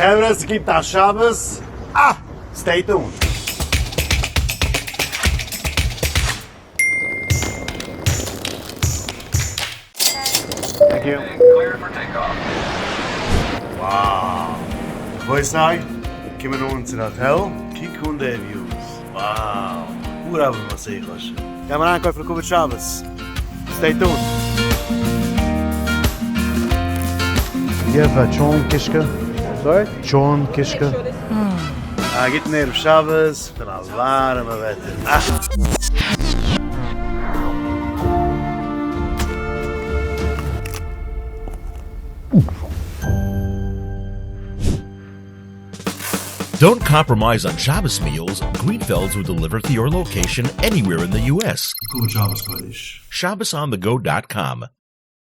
Cameras, gibt das Shabbes. Stay tuned. Thank you. Clear for takeoff. Wow. Boy say, coming on to the hotel. Kick on the views. Wow. Pura Passaic. Come on, go for the Shabbos. Stay tuned. You have a John Kishka? Sorry? John Kishka. Get near the Shabbos. For a warm weather. Don't compromise on Shabbos meals. Greenfelds will deliver to your location anywhere in the U.S. Good Shabbos, Kodesh. ShabbosOnTheGo.com.